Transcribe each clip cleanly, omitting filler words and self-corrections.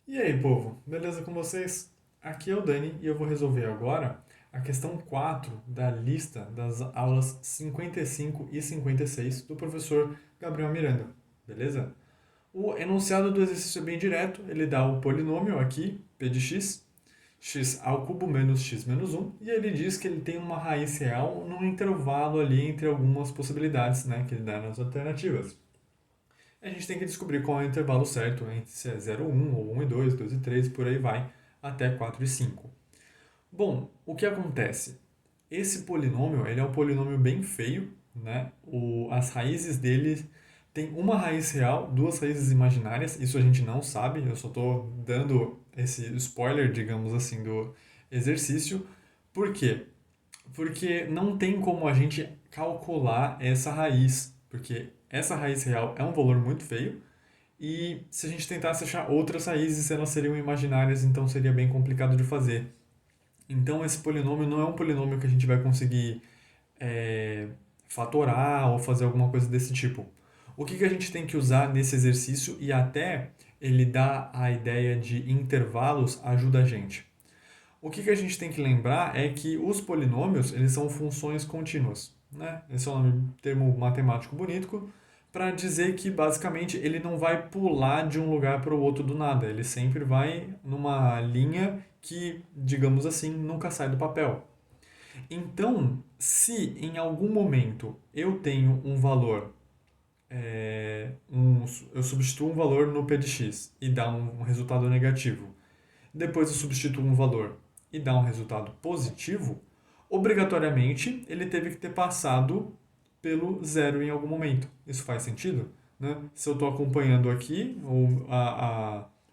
E aí, povo, beleza com vocês? Aqui é o Dani e eu vou resolver agora a questão 4 da lista das aulas 55 e 56 do professor Gabriel Miranda, beleza? O enunciado do exercício é bem direto, ele dá o polinômio aqui, p de x, x ao cubo menos x menos um, e ele diz que ele tem uma raiz real num intervalo ali entre algumas possibilidades, né, que ele dá nas alternativas. A gente tem que descobrir qual é o intervalo certo, entre se é 0, 1, ou 1 e 2, 2 e 3, por aí vai, até 4 e 5. Bom, o que acontece? Esse polinômio, ele é um polinômio bem feio, né? As raízes dele tem uma raiz real, duas raízes imaginárias, isso a gente não sabe, eu só estou dando esse spoiler, digamos assim, do exercício. Por quê? Porque não tem como a gente calcular essa raiz, porque essa raiz real é um valor muito feio, e se a gente tentasse achar outras raízes, elas seriam imaginárias, então seria bem complicado de fazer. Então esse polinômio não é um polinômio que a gente vai conseguir é, fatorar ou fazer alguma coisa desse tipo. O que a gente tem que usar nesse exercício e até ele dar a ideia de intervalos ajuda a gente. O que a gente tem que lembrar é que os polinômios eles são funções contínuas. Né? Esse é um termo matemático bonito para dizer que basicamente ele não vai pular de um lugar para o outro do nada. Ele sempre vai numa linha que, digamos assim, nunca sai do papel. Então, se em algum momento eu tenho um valor, eu substituo um valor no p de x e dá um resultado negativo, depois eu substituo um valor e dá um resultado positivo, obrigatoriamente ele teve que ter passado pelo zero em algum momento. Isso faz sentido? Né? Se eu estou acompanhando aqui,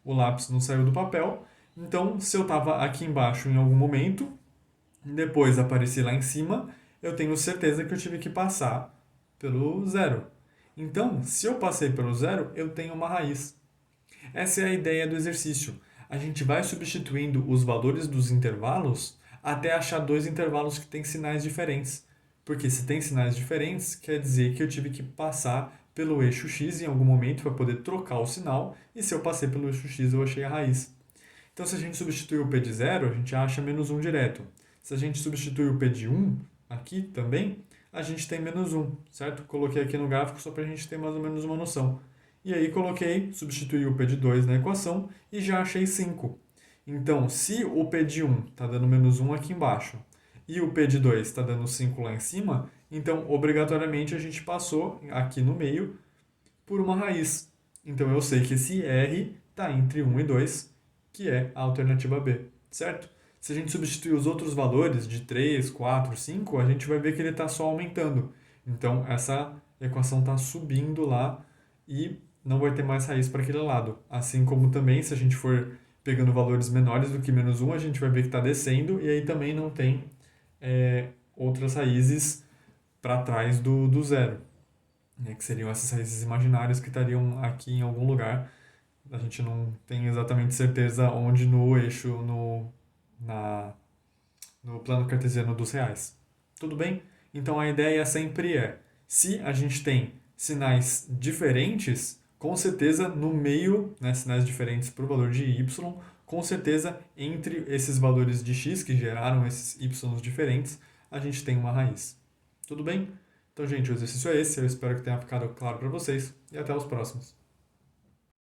o lápis não saiu do papel, então se eu estava aqui embaixo em algum momento, depois apareci lá em cima, eu tenho certeza que eu tive que passar pelo zero. Então, se eu passei pelo zero, eu tenho uma raiz. Essa é a ideia do exercício. A gente vai substituindo os valores dos intervalos até achar dois intervalos que têm sinais diferentes. Porque se tem sinais diferentes, quer dizer que eu tive que passar pelo eixo x em algum momento para poder trocar o sinal, e se eu passei pelo eixo x, eu achei a raiz. Então, se a gente substituir o p de zero, a gente acha menos um direto. Se a gente substituir o p de um aqui também, a gente tem menos um, certo? Coloquei aqui no gráfico só para a gente ter mais ou menos uma noção. E aí coloquei, substituí o p de 2 na equação e já achei 5. Então, se o p de 1 está dando menos um aqui embaixo e o p de 2 está dando 5 lá em cima, então obrigatoriamente a gente passou aqui no meio por uma raiz. Então eu sei que esse r está entre 1 e 2, que é a alternativa B, certo? Se a gente substituir os outros valores de 3, 4, 5, a gente vai ver que ele está só aumentando. Então essa equação está subindo lá e não vai ter mais raiz para aquele lado. Assim como também, se a gente for pegando valores menores do que menos um, a gente vai ver que está descendo e aí também não tem outras raízes para trás do zero, né, que seriam essas raízes imaginárias que estariam aqui em algum lugar. A gente não tem exatamente certeza onde no eixo, na, no plano cartesiano dos reais. Tudo bem? Então a ideia sempre é, se a gente tem sinais diferentes, com certeza no meio, né, sinais diferentes para o valor de y, com certeza entre esses valores de x que geraram esses y diferentes, a gente tem uma raiz. Tudo bem? Então, gente, o exercício é esse. Eu espero que tenha ficado claro para vocês e até os próximos.